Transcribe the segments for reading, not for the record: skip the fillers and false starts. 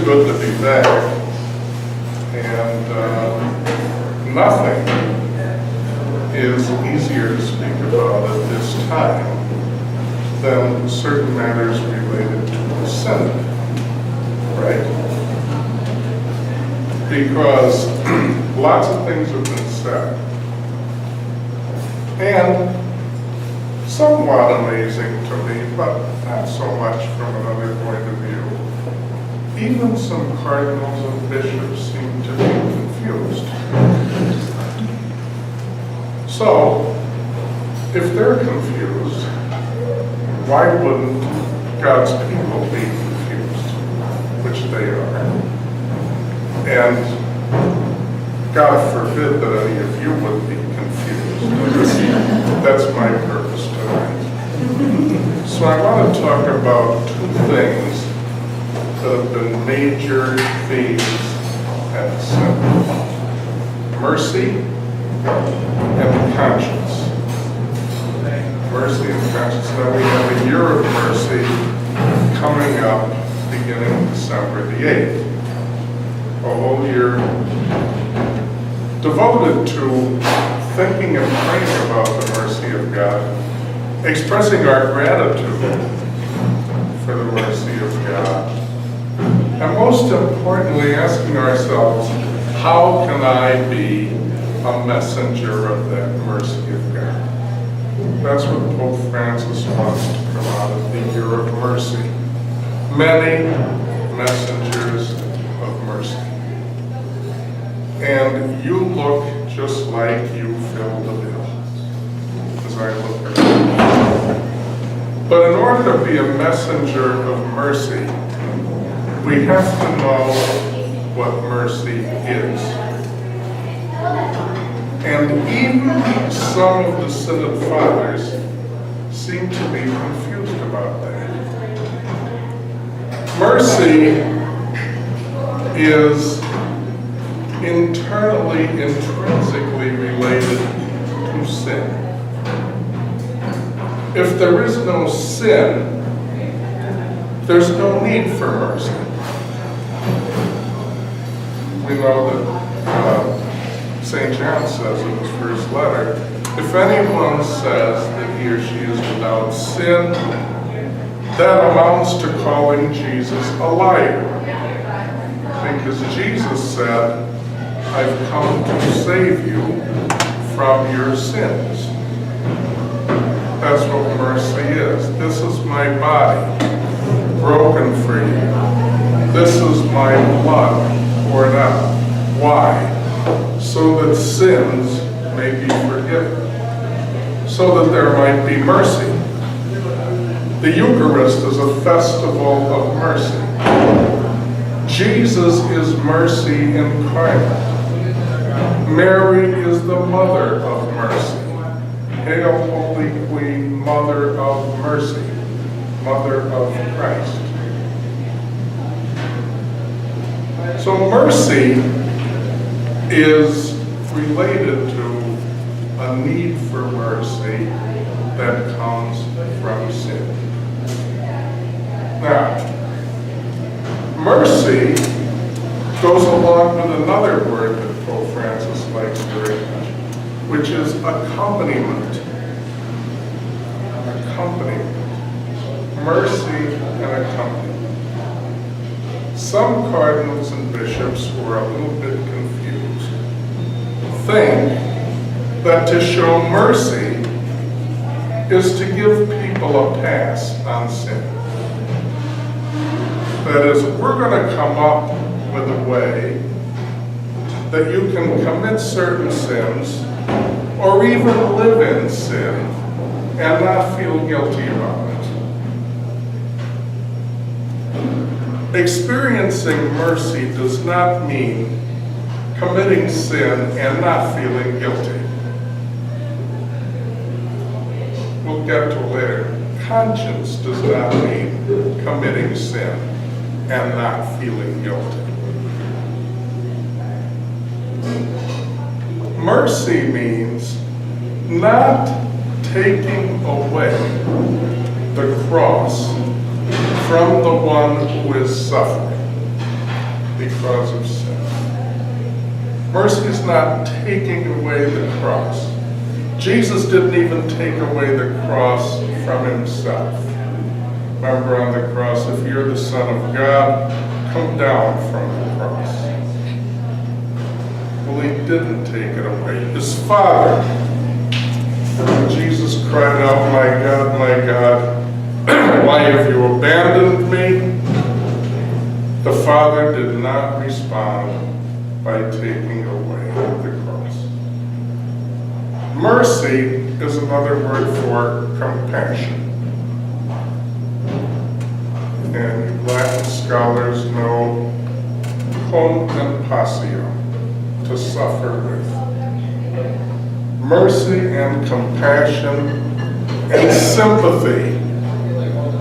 good to be back, and nothing is easier to speak about at this time than certain matters related to the Synod, right? Because lots of things have been said, and somewhat amazing to me, but not so much from another point of view. Even some cardinals and bishops seem to be confused. So, if they're confused, why wouldn't God's people be confused? Which they are. And God forbid that any of you would be confused. That's my purpose tonight. So I want to talk about two things that have been major themes at the Synod: mercy and conscience. Mercy and conscience. Now we have a year of mercy coming up beginning December the 8th. A whole year devoted to thinking and praying about the mercy of God, expressing our gratitude for the mercy of God, and most importantly, asking ourselves, how can I be a messenger of that mercy of God? That's what Pope Francis wants to come out of the year of mercy. Many messengers of mercy. And you look just like you fill the bill, as I look around. But in order to be a messenger of mercy, we have to know what mercy is. And even some of the Synod Fathers seem to be confused about that. Mercy is internally, intrinsically related to sin. If there is no sin, there's no need for mercy. We know that St. John says in his first letter, if anyone says that he or she is without sin, that amounts to calling Jesus a liar. Because Jesus said, I've come to save you from your sins. That's what mercy is. This is my body, broken for you. This is my blood poured out. Why? So that sins may be forgiven. So that there might be mercy. The Eucharist is a festival of mercy. Jesus is mercy incarnate. Mary is the mother of mercy. Hail, Holy Queen, Mother of Mercy, Mother of Christ. So mercy is related to a need for mercy that comes from sin. Now, mercy goes along with another word that Pope Francis likes very much, which is accompaniment. Accompaniment. Mercy and accompaniment. Some cardinals and bishops who are a little bit confused think that to show mercy is to give people a pass on sin. That is, we're going to come up with a way that you can commit certain sins or even live in sin and not feel guilty about it. Experiencing mercy does not mean committing sin and not feeling guilty. We'll get to it later. Conscience does not mean committing sin and not feeling guilty. Mercy means not taking away the cross from the one who is suffering. because of sin. Mercy is not taking away the cross. Jesus didn't even take away the cross from himself. Remember on the cross, if you're the Son of God, come down from the cross. Well, he didn't take it away. His Father, when Jesus cried out, my God, why have you abandoned me? The Father did not respond by taking away the cross. Mercy is another word for compassion. And Latin scholars know compassion, to suffer with. Mercy and compassion and sympathy,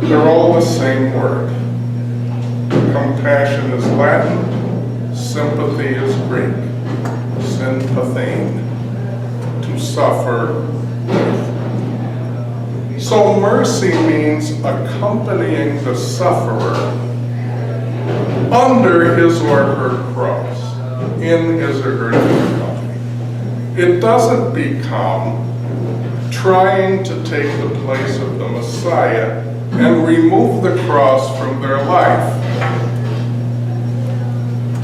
they're all the same word. Compassion is Latin, sympathy is Greek, sympathine, to suffer with. So mercy means accompanying the sufferer under his or her cross, in his or her difficulty. It doesn't become trying to take the place of the Messiah and remove the cross from their life.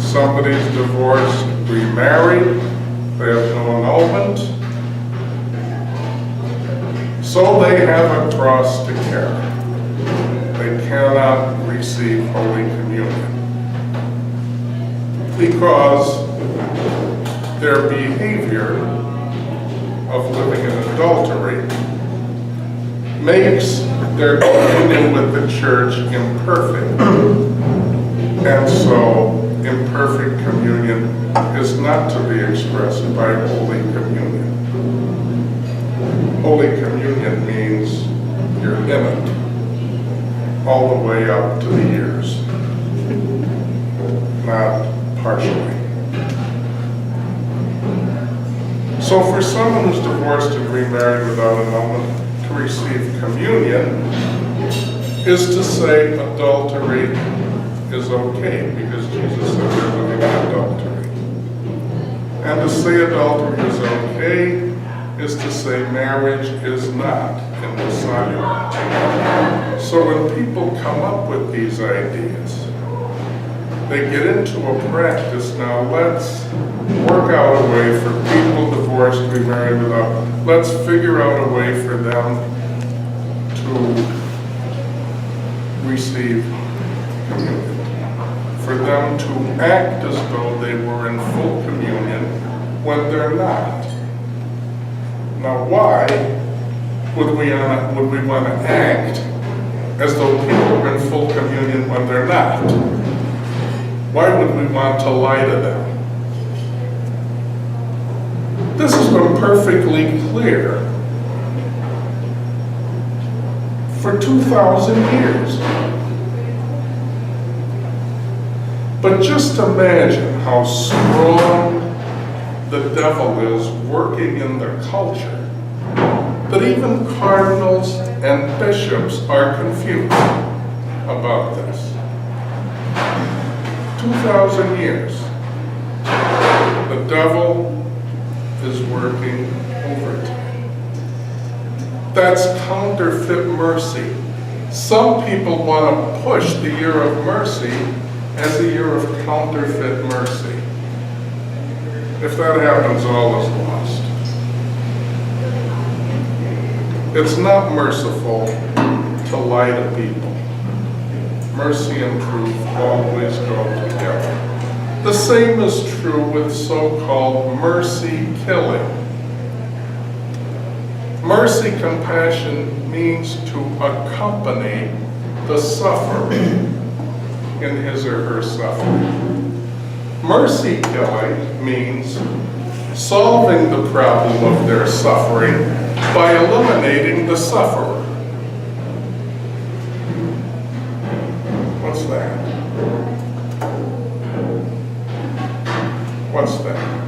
Somebody's divorced, remarried, they have no annulment, so they have a cross to carry. They cannot receive Holy Communion because their behavior of living in adultery makes their communion with the church imperfect. And so imperfect communion is not to be expressed by Holy Communion. Holy Communion means you're in it all the way up to the ears, not partially. So for someone who's divorced and remarried without annulment, to receive communion is to say adultery is okay, because Jesus said they're living in adultery. And to say adultery is okay is to say marriage is not in the Synod. So when people come up with these ideas, they get into a practice. Now let's work out a way for people divorced, remarried without, let's figure out a way for them to receive communion. For them to act as though they were in full communion when they're not. Now why would we want to act as though people are in full communion when they're not? Why would we want to lie to them? This has been perfectly clear for 2,000 years. But just imagine how strong the devil is working in the culture, that even cardinals and bishops are confused about this. 2,000 years, the devil is working overtime. That's counterfeit mercy. Some people want to push the year of mercy as a year of counterfeit mercy. If that happens, all is lost. It's not merciful to lie to people. Mercy and truth always go together. The same is true with so-called mercy killing. Mercy compassion means to accompany the sufferer in his or her suffering. Mercy killing means solving the problem of their suffering by eliminating the sufferer. What's that? What's that?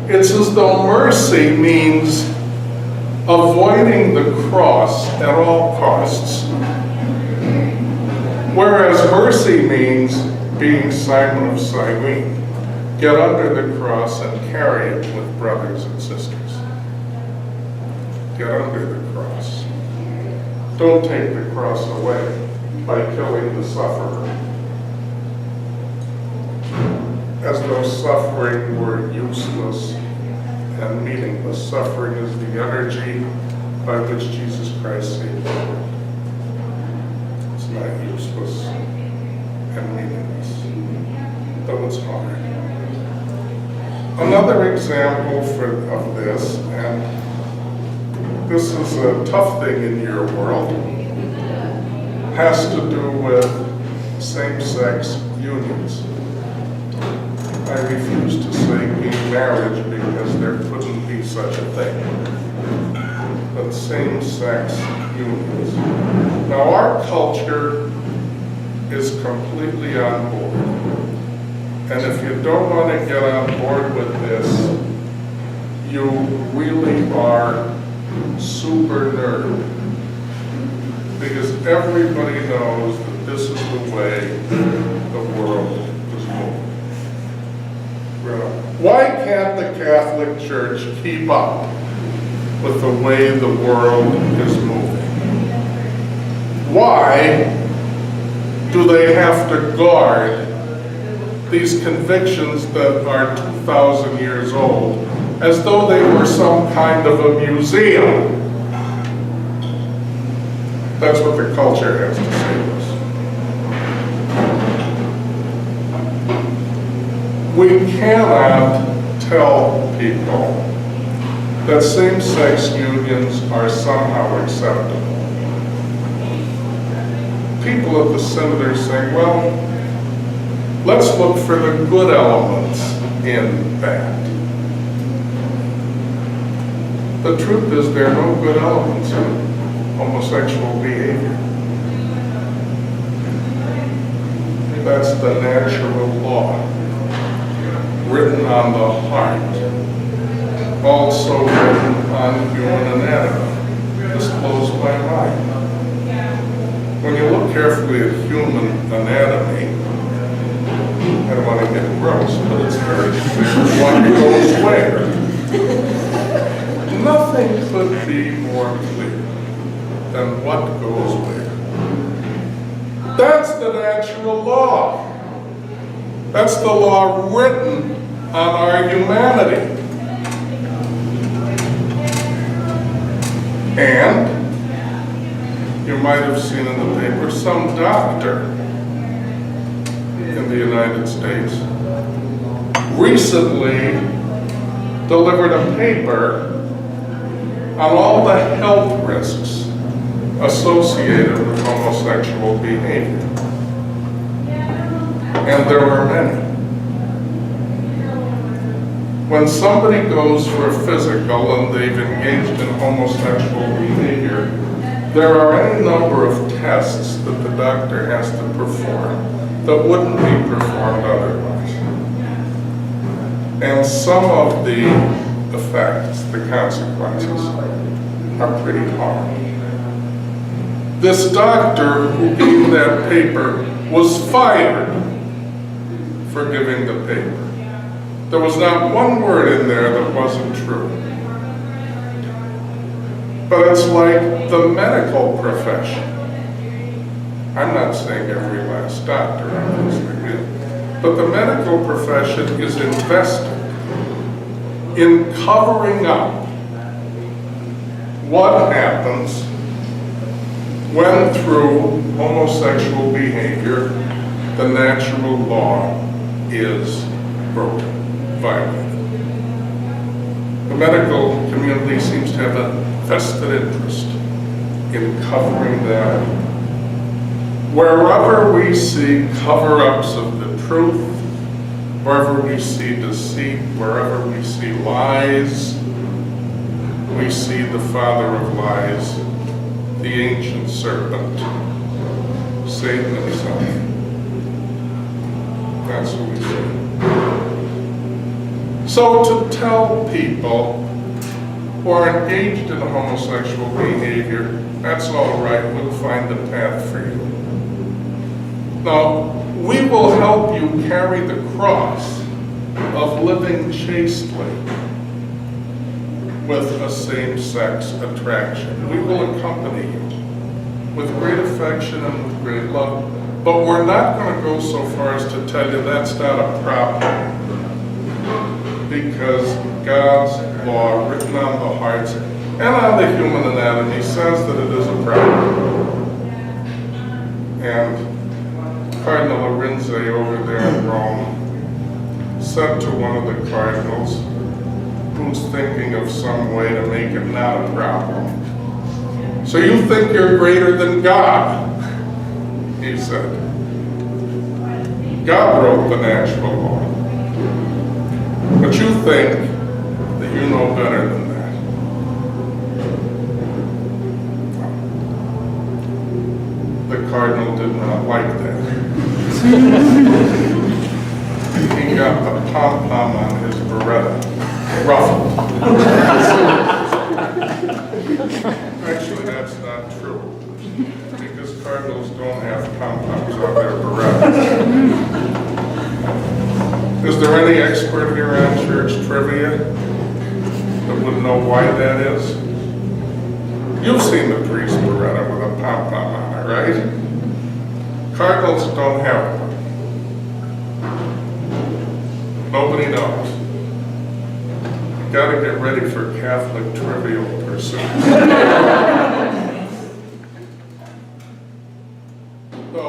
It's as though mercy means avoiding the cross at all costs, whereas mercy means being Simon of Cyrene. Get under the cross and carry it with brothers and sisters. Get under the cross. Don't take the cross away by killing the sufferer, as though suffering were useless and meaningless. Suffering is the energy by which Jesus Christ saved the world. It's not useless and meaningless, though it's hard. Another example of this, and this is a tough thing in your world, has to do with same-sex unions. I refuse to say gay marriage because there couldn't be such a thing. But same-sex unions. Now our culture is completely on board. And if you don't want to get on board with this, you really are super nerd. Because everybody knows that this is the way the world is moving. Why can't the Catholic Church keep up with the way the world is moving? Why do they have to guard these convictions that are 2,000 years old as though they were some kind of a museum? That's what the culture has to say to us. We cannot tell people that same-sex unions are somehow acceptable. People at the Synod are saying, well, let's look for the good elements in that. The truth is there are no good elements in homosexual behavior. That's the natural law, written on the heart, also written on human anatomy. This blows my mind. When you look carefully at human anatomy, I don't want to get gross, but it's very clear what goes where. Nothing could be more clear than what goes where. That's the natural law. That's the law written on our humanity. And you might have seen in the paper some doctor in the United States recently delivered a paper on all the health risks associated with homosexual behavior. And there are many. When somebody goes for a physical and they've engaged in homosexual behavior, there are any number of tests that the doctor has to perform that wouldn't be performed otherwise. And some of the effects, the consequences, are pretty harsh. This doctor who gave that paper was fired for giving the paper. There was not one word in there that wasn't true. But it's like the medical profession. I'm not saying every last doctor, obviously, but the medical profession is invested in covering up what happens when through homosexual behavior the natural law is broken, violated. The medical community seems to have a vested interest in covering that. Wherever we see cover-ups of the truth, wherever we see deceit, wherever we see lies, we see the father of lies, the ancient serpent, Satan himself. That's what we see. So to tell people who are engaged in homosexual behavior, that's all right, we'll find a path for you. Now, we will help you carry the cross of living chastely with a same-sex attraction. We will accompany you with great affection and with great love. But we're not going to go so far as to tell you that's not a problem, because God's law, written on the hearts and on the human anatomy, says that it is a problem. And Cardinal Arinze over there in Rome said to one of the cardinals, who's thinking of some way to make it not a problem, "So you think you're greater than God?" He said. "God wrote the natural law, but you think that you know better than that." The cardinal did not like that. He got the pom-pom on his beretta ruffled. Actually, that's not true, because cardinals don't have pom-poms on their beretta. Is there any expert here on church trivia that would know why that is? You've seen the priest beretta with a pom-pom on it, right? Cardinals don't have one. Nobody knows. You gotta get ready for Catholic trivial pursuits. So,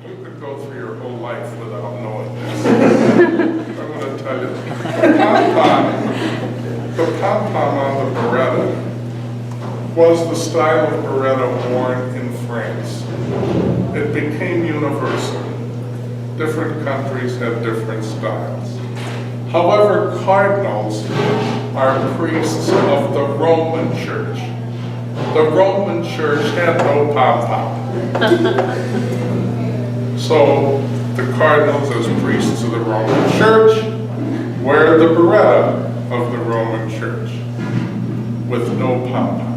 you could go through your whole life without knowing this. I'm going to tell you, the pom-pom on the beretta was the style of beretta worn in France. It became universal. Different countries have different styles. However, cardinals are priests of the Roman Church. The Roman Church had no pom-pom. So the cardinals, as priests of the Roman Church, wear the beretta of the Roman Church with no pom-pom.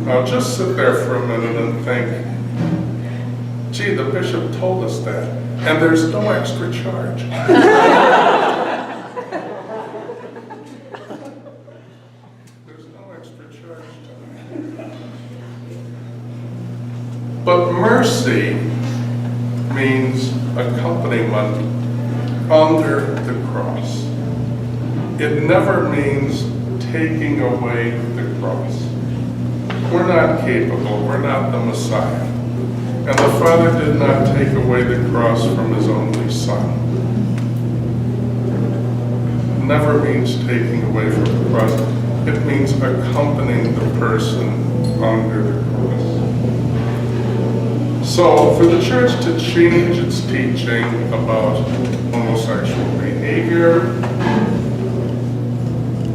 Now just sit there for a minute and think, gee, the bishop told us that, and there's no extra charge. There's no extra charge tonight. But mercy means accompaniment under the cross. It never means taking away the cross. We're not capable, we're not the Messiah. And the Father did not take away the cross from his only Son. Never means taking away from the cross. It means accompanying the person under the cross. So for the church to change its teaching about homosexual behavior,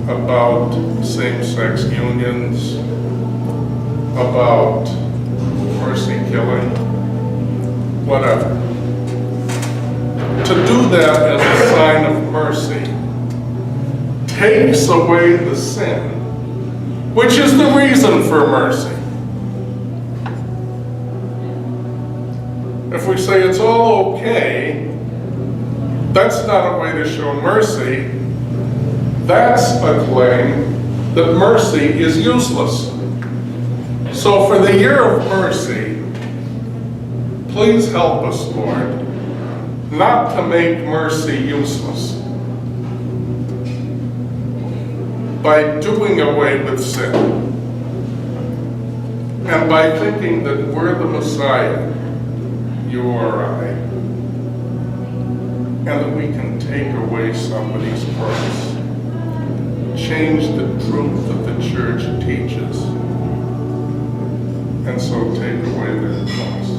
about same-sex unions, about mercy killing, whatever. To do that as a sign of mercy takes away the sin, which is the reason for mercy. If we say it's all okay, that's not a way to show mercy. That's a claim that mercy is useless. So for the year of mercy, please help us, Lord, not to make mercy useless by doing away with sin and by thinking that we're the Messiah, you or I, and that we can take away somebody's cross, change the truth that the church teaches, and so take away their cross.